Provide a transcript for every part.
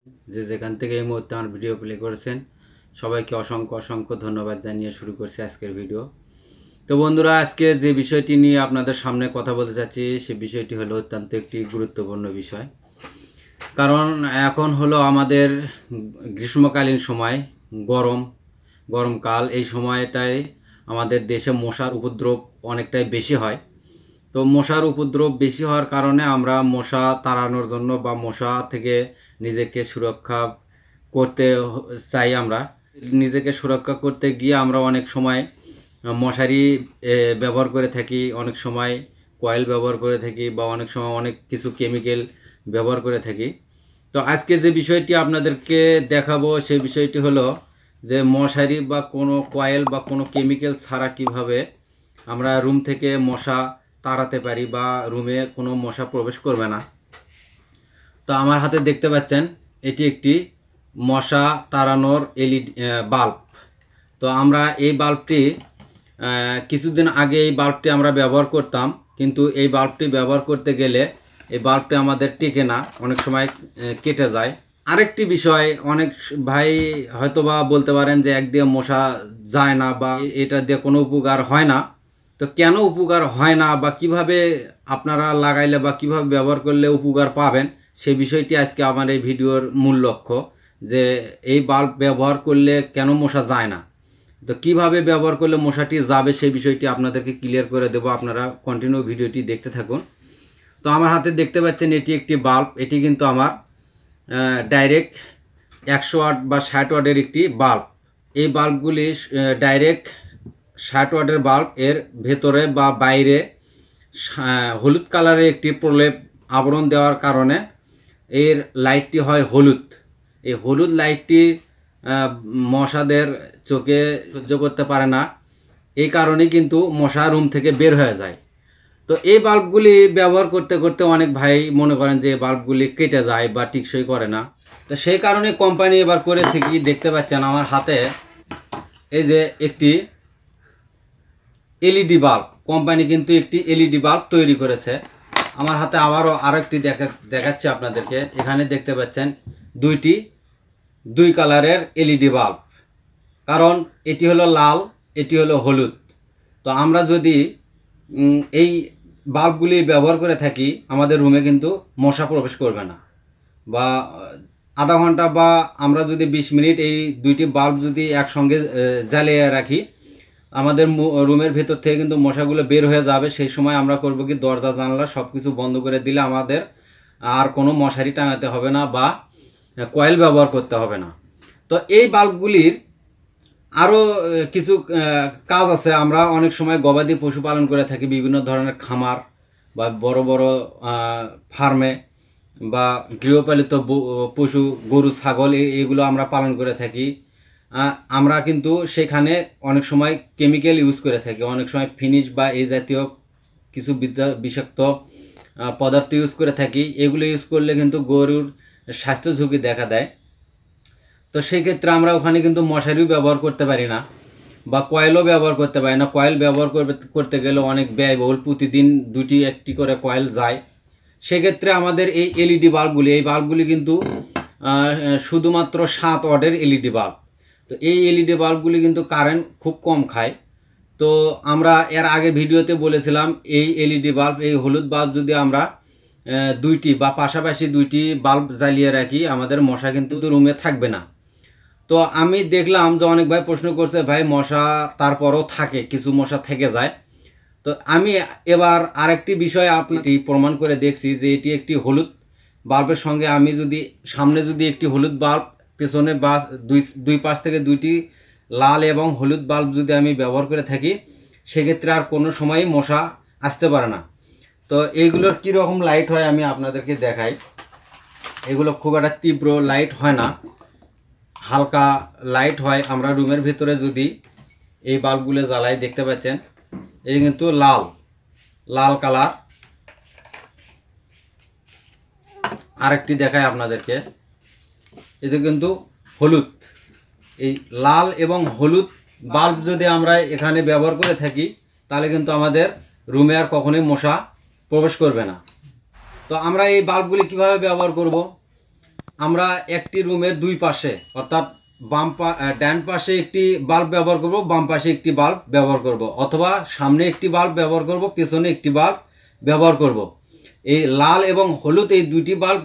যে যেখান থেকে এই মুহূর্তে আমার ভিডিও প্লে করেছেন সবাইকে অসংখ্য অসংখ্য ধন্যবাদ জানিয়ে শুরু করছি আজকের ভিডিও। তো বন্ধুরা, আজকে যে বিষয়টি নিয়ে আপনাদের সামনে কথা বলতে চাচ্ছি সে বিষয়টি হলো অত্যন্ত একটি গুরুত্বপূর্ণ বিষয়। কারণ এখন হলো আমাদের গ্রীষ্মকালীন সময়, গরমকাল। এই সময়টায় আমাদের দেশে মশার উপদ্রব অনেকটাই বেশি হয়। তো মশার উপদ্রব বেশি হওয়ার কারণে আমরা মশা তাড়ানোর জন্য বা মশা থেকে নিজেকে সুরক্ষা করতে চাই। আমরা নিজেকে সুরক্ষা করতে গিয়ে আমরা অনেক সময় মশারি ব্যবহার করে থাকি, অনেক সময় কয়েল ব্যবহার করে থাকি, বা অনেক সময় অনেক কিছু কেমিক্যাল ব্যবহার করে থাকি। তো আজকে যে বিষয়টি আপনাদেরকে দেখাবো সেই বিষয়টি হলো যে মশারি বা কোনো কয়েল বা কোনো কেমিক্যাল ছাড়া কিভাবে আমরা রুম থেকে মশা তাড়াতে পারি বা রুমে কোনো মশা প্রবেশ করবে না। তো আমার হাতে দেখতে পাচ্ছেন এটি একটি মশা তাড়ানোর এলইডি বাল্ব। তো আমরা এই বাল্বটি কিছুদিন আগে এই বাল্বটি আমরা ব্যবহার করতাম, কিন্তু এই বাল্বটি ব্যবহার করতে গেলে এই বাল্বটি আমাদের টেকে না, অনেক সময় কেটে যায়। আরেকটি বিষয়, অনেক ভাই হয়তোবা বলতে পারেন যে এক দিয়ে মশা যায় না বা এটা দিয়ে কোনো উপকার হয় না। তো কেন উপকার হয় না বা কিভাবে আপনারা লাগাইলে বা কিভাবে ব্যবহার করলে উপকার পাবেন, সেই বিষয়টি আজকে আমার এই ভিডিওর মূল লক্ষ্য। যে এই বাল্ব ব্যবহার করলে কেন মশা যায় না, তো কিভাবে ব্যবহার করলে মশাটি যাবে সেই বিষয়টি আপনাদেরকে ক্লিয়ার করে দেবো। আপনারা কন্টিনিউ ভিডিওটি দেখতে থাকুন। তো আমার হাতে দেখতে পাচ্ছেন এটি একটি বাল্ব। এটি কিন্তু আমার ডাইরেক্ট 100 ওয়াট বা 60 ওয়াটের একটি বাল্ব। এই বাল্বগুলি ডাইরেক্ট 60 ওয়াটের বাল্ব। এর ভেতরে বা বাইরে হলুদ কালারের একটি প্রলেপ আবরণ দেওয়ার কারণে এর লাইটটি হয় হলুদ। এই হলুদ লাইটটি মশাদের চোখে সহ্য করতে পারে না, এই কারণে কিন্তু মশা রুম থেকে বের হয়ে যায়। তো এই বাল্বগুলি ব্যবহার করতে করতে অনেক ভাই মনে করেন যে এই বাল্বগুলি কেটে যায় বা টিকসই করে না। তো সেই কারণে কোম্পানি এবার করেছে কি, দেখতে পাচ্ছেন আমার হাতে এই যে একটি এলইডি বাল্ব। কোম্পানি কিন্তু একটি এলইডি বাল্ব তৈরি করেছে। আমার হাতে আবারও আরেকটি দেখাচ্ছি আপনাদেরকে। এখানে দেখতে পাচ্ছেন দুই কালারের এলইডি বাল্ব। কারণ এটি হলো লাল, এটি হলো হলুদ। তো আমরা যদি এই বাল্বগুলি ব্যবহার করে থাকি, আমাদের রুমে কিন্তু মশা প্রবেশ করবে না। বা আধা ঘন্টা বা আমরা যদি 20 মিনিট এই দুইটি বাল্ব যদি একসঙ্গে জ্বালিয়ে রাখি, আমাদের রুমের ভেতর থেকে কিন্তু মশাগুলো বের হয়ে যাবে। সেই সময় আমরা করব কি, দরজা জানলা সব কিছু বন্ধ করে দিলে আমাদের আর কোনো মশারি টাঙাতে হবে না বা কয়েল ব্যবহার করতে হবে না। তো এই বাল্বগুলির আরও কিছু কাজ আছে। আমরা অনেক সময় গবাদি পশু পালন করে থাকি, বিভিন্ন ধরনের খামার বা বড় বড় ফার্মে বা গৃহপালিত পশু গরু ছাগল এগুলো আমরা পালন করে থাকি। আমরা কিন্তু সেখানে অনেক সময় কেমিক্যাল ইউজ করে থাকি, অনেক সময় ফিনিশ বা এই জাতীয় কিছু বিষাক্ত পদার্থ ইউজ করে থাকি। এগুলো ইউজ করলে কিন্তু গরুর স্বাস্থ্য ঝুঁকি দেখা দেয়। তো সেই ক্ষেত্রে আমরা ওখানে কিন্তু মশারিও ব্যবহার করতে পারি না বা কয়েলও ব্যবহার করতে পারি না। কয়েল ব্যবহার করতে গেলে অনেক ব্যয়বহুল, প্রতিদিন একটি করে কয়েল যায়। সেক্ষেত্রে আমাদের এই এলইডি বাল্বগুলি, এই বাল্বগুলি কিন্তু শুধুমাত্র 7 ওয়াটের এলইডি বাল্ব। তো এই এলইডি বাল্বগুলি কিন্তু কারেন্ট খুব কম খায়। তো আমরা এর আগে ভিডিওতে বলেছিলাম এই এলইডি বাল্ব, এই হলুদ বাল্ব যদি আমরা দুইটি বা পাশাপাশি দুইটি বাল্ব জ্বালিয়ে রাখি, আমাদের মশা কিন্তু রুমে থাকবে না। তো আমি দেখলাম যে অনেক ভাই প্রশ্ন করছে, ভাই মশা তারপরও থাকে, কিছু মশা থেকে যায়। তো আমি এবার আরেকটি বিষয় আপনাকে প্রমাণ করে দেখছি যে এটি একটি হলুদ বাল্বের সঙ্গে আমি যদি সামনে যদি একটি হলুদ বাল্ব, পেছনে বা দুই পাশ থেকে দুইটি লাল এবং হলুদ বাল্ব যদি আমি ব্যবহার করে থাকি, সেক্ষেত্রে আর কোনো সময়ই মশা আসতে পারে না। তো এইগুলোর কীরকম লাইট হয় আমি আপনাদেরকে দেখাই। এগুলো খুব একটা তীব্র লাইট হয় না, হালকা লাইট হয়। আমরা রুমের ভিতরে যদি এই বাল্বগুলো জ্বালাই, দেখতে পাচ্ছেন এই কিন্তু লাল কালার। আরেকটি দেখায় আপনাদেরকে, এটা কিন্তু হলুদ। এই লাল এবং হলুদ বাল্ব যদি আমরা এখানে ব্যবহার করে থাকি, তাহলে কিন্তু আমাদের রুমে আর কখনোই মশা প্রবেশ করবে না। তো আমরা এই বাল্বগুলি কিভাবে ব্যবহার করব, আমরা একটি রুমের দুই পাশে অর্থাৎ ডান পাশে একটি বাল্ব ব্যবহার করব, বাম পাশে একটি বাল্ব ব্যবহার করব, অথবা সামনে একটি বাল্ব ব্যবহার করব, পেছনে একটি বাল্ব ব্যবহার করব। এই লাল এবং হলুদ এই দুইটি বাল্ব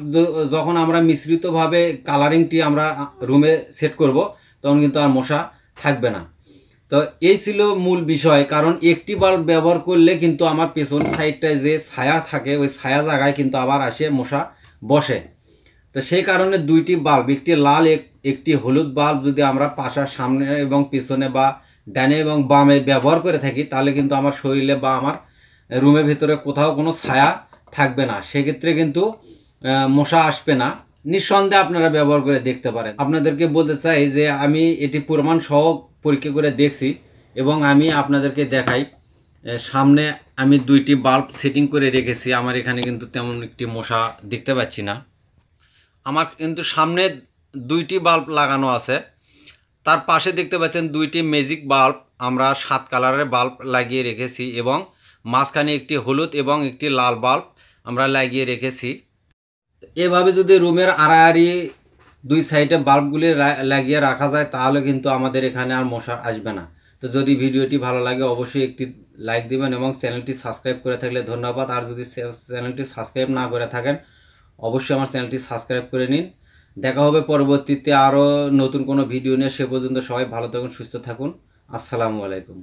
যখন আমরা মিশ্রিতভাবে কালারিংটি আমরা রুমে সেট করব, তখন কিন্তু আর মশা থাকবে না। তো এই ছিল মূল বিষয়, কারণ একটি বাল্ব ব্যবহার করলে কিন্তু আমার পেছন সাইডটায় যে ছায়া থাকে ওই ছায়া জায়গায় কিন্তু আবার আসে মশা বসে। তো সেই কারণে দুইটি বাল্ব, একটি লাল একটি হলুদ বাল্ব যদি আমরা পাশার সামনে এবং পিছনে বা ডানে এবং বামে ব্যবহার করে থাকি, তাহলে কিন্তু আমার শরীরে বা আমার রুমের ভিতরে কোথাও কোনো ছায়া থাকবে না, সেক্ষেত্রে কিন্তু মশা আসবে না। নিঃসন্দেহে আপনারা ব্যবহার করে দেখতে পারেন। আপনাদেরকে বলতে চাই যে আমি এটি প্রমাণ সহ পরীক্ষা করে দেখছি এবং আমি আপনাদেরকে দেখাই। সামনে আমি দুইটি বাল্ব সেটিং করে রেখেছি, আমার এখানে কিন্তু তেমন একটি মশা দেখতে পাচ্ছি না। আমার কিন্তু সামনে দুইটি বাল্ব লাগানো আছে, তার পাশে দেখতে পাচ্ছেন দুইটি ম্যাজিক বাল্ব আমরা 7 কালারের বাল্ব লাগিয়ে রেখেছি এবং মাঝখানে একটি হলুদ এবং একটি লাল বাল্ব আমরা লাগিয়ে রেখেছি। এভাবে যদি রুমের আড়াআড়ি দুই সাইডে বাল্বগুলি লাগিয়ে রাখা যায়, তাহলে কিন্তু আমাদের এখানে আর মশা আসবে না। তো যদি ভিডিওটি ভালো লাগে অবশ্যই একটি লাইক দিবেন এবং চ্যানেলটি সাবস্ক্রাইব করে থাকলে ধন্যবাদ। আর যদি চ্যানেলটি সাবস্ক্রাইব না করে থাকেন অবশ্যই আমার চ্যানেলটি সাবস্ক্রাইব করে নিন। দেখা হবে পরবর্তীতে আরও নতুন কোনো ভিডিও নিয়ে। সে পর্যন্ত সবাই ভালো থাকুন, সুস্থ থাকুন। আসসালামু আলাইকুম।